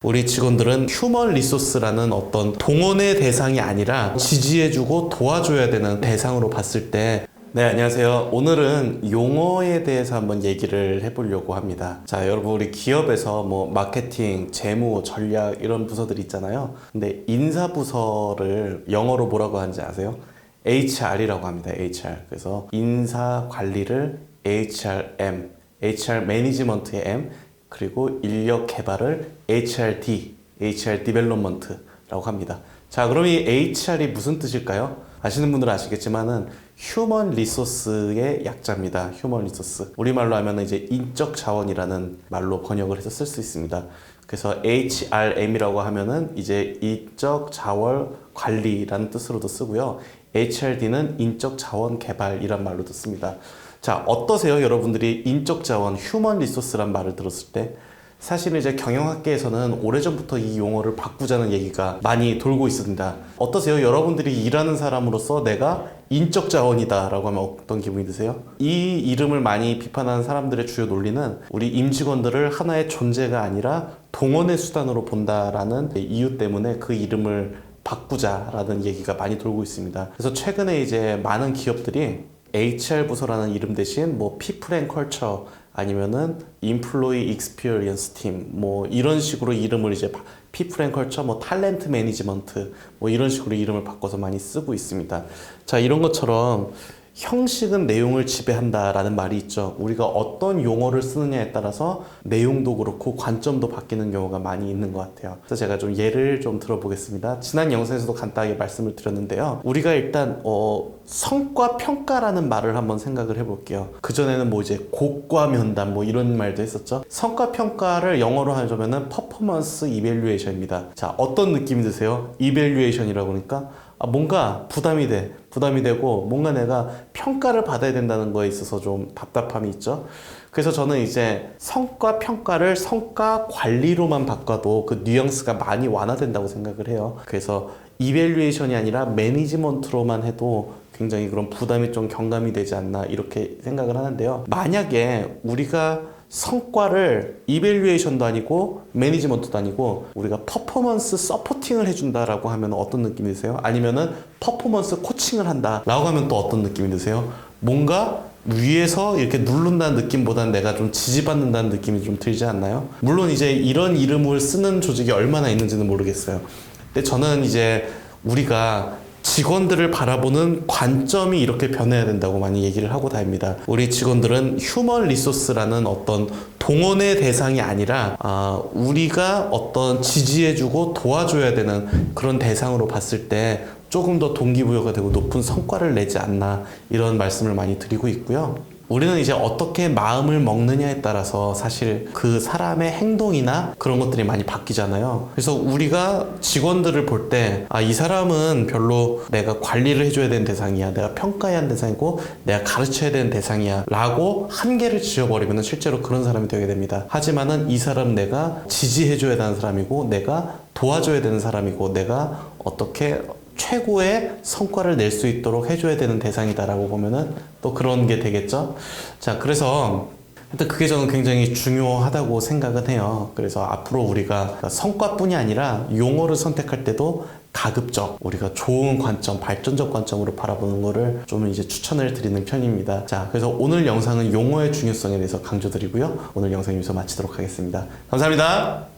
우리 직원들은 휴먼 리소스라는 어떤 동원의 대상이 아니라 지지해주고 도와줘야 되는 대상으로 봤을 때, 네, 안녕하세요. 오늘은 용어에 대해서 한번 얘기를 해보려고 합니다. 자, 여러분, 우리 기업에서 뭐 마케팅, 재무, 전략 이런 부서들이 있잖아요. 근데 인사부서를 영어로 뭐라고 하는지 아세요? HR이라고 합니다. HR. 그래서 인사 관리를 HRM, HR 매니지먼트의 M, 그리고 인력 개발을 HRD, HR 디벨롭먼트라고 합니다. 자, 그럼 이 HR이 무슨 뜻일까요? 아시는 분들은 아시겠지만은 휴먼 리소스의 약자입니다. 휴먼 리소스. 우리말로 하면은 이제 인적 자원이라는 말로 번역을 해서 쓸 수 있습니다. 그래서 HRM이라고 하면은 이제 인적 자원 관리라는 뜻으로도 쓰고요. HRD는 인적 자원 개발이란 말로도 씁니다. 자, 어떠세요? 여러분들이 인적 자원, 휴먼 리소스란 말을 들었을 때 사실은 이제 경영학계에서는 오래전부터 이 용어를 바꾸자는 얘기가 많이 돌고 있습니다. 어떠세요? 여러분들이 일하는 사람으로서 내가 인적 자원이다 라고 하면 어떤 기분이 드세요? 이 이름을 많이 비판하는 사람들의 주요 논리는 우리 임직원들을 하나의 존재가 아니라 동원의 수단으로 본다라는 이유 때문에 그 이름을 바꾸자라는 얘기가 많이 돌고 있습니다. 그래서 최근에 이제 많은 기업들이 HR 부서라는 이름 대신 뭐 People and Culture 아니면은 Employee Experience Team 뭐 이런 식으로 이름을 이제 People and Culture 뭐 탤런트 매니지먼트 뭐 이런 식으로 이름을 바꿔서 많이 쓰고 있습니다. 자, 이런 것처럼 형식은 내용을 지배한다라는 말이 있죠. 우리가 어떤 용어를 쓰느냐에 따라서 내용도 그렇고 관점도 바뀌는 경우가 많이 있는 것 같아요. 그래서 제가 좀 예를 좀 들어보겠습니다. 지난 영상에서도 간단하게 말씀을 드렸는데요. 우리가 일단 성과 평가라는 말을 한번 생각을 해볼게요. 그전에는 뭐 이제 곡과 면담 뭐 이런 말도 했었죠. 성과 평가를 영어로 하자면은 퍼포먼스 이밸류에이션입니다. 자, 어떤 느낌이 드세요? 이밸류에이션이라고 하니까 뭔가 부담이 되고 뭔가 내가 평가를 받아야 된다는 거에 있어서 좀 답답함이 있죠. 그래서 저는 이제 성과 평가를 성과 관리로만 바꿔도 그 뉘앙스가 많이 완화된다고 생각을 해요. 그래서 이밸류에이션이 아니라 매니지먼트로만 해도 굉장히 그런 부담이 좀 경감이 되지 않나 이렇게 생각을 하는데요. 만약에 우리가 성과를 이밸류에이션도 아니고 매니지먼트도 아니고 우리가 퍼포먼스 서포팅을 해준다라고 하면 어떤 느낌이 드세요? 아니면은 퍼포먼스 코칭을 한다라고 하면 또 어떤 느낌이 드세요? 뭔가 위에서 이렇게 누른다는 느낌보다는 내가 좀 지지받는다는 느낌이 좀 들지 않나요? 물론 이제 이런 이름을 쓰는 조직이 얼마나 있는지는 모르겠어요. 근데 저는 이제 우리가 직원들을 바라보는 관점이 이렇게 변해야 된다고 많이 얘기를 하고 다닙니다. 우리 직원들은 휴먼 리소스라는 어떤 동원의 대상이 아니라 우리가 어떤 지지해주고 도와줘야 되는 그런 대상으로 봤을 때 조금 더 동기부여가 되고 높은 성과를 내지 않나 이런 말씀을 많이 드리고 있고요. 우리는 이제 어떻게 마음을 먹느냐에 따라서 사실 그 사람의 행동이나 그런 것들이 많이 바뀌잖아요. 그래서 우리가 직원들을 볼 때, 이 사람은 별로 내가 관리를 해줘야 되는 대상이야. 내가 평가해야 하는 대상이고, 내가 가르쳐야 되는 대상이야. 라고 한계를 지어버리면 실제로 그런 사람이 되게 됩니다. 하지만은 이 사람 내가 지지해줘야 되는 사람이고, 내가 도와줘야 되는 사람이고, 내가 어떻게 최고의 성과를 낼 수 있도록 해줘야 되는 대상이다라고 보면은 또 그런 게 되겠죠. 자, 그래서 일단 그게 저는 굉장히 중요하다고 생각은 해요. 그래서 앞으로 우리가 성과뿐이 아니라 용어를 선택할 때도 가급적 우리가 좋은 관점, 발전적 관점으로 바라보는 거를 좀 이제 추천을 드리는 편입니다. 자, 그래서 오늘 영상은 용어의 중요성에 대해서 강조드리고요. 오늘 영상 여기서 마치도록 하겠습니다. 감사합니다.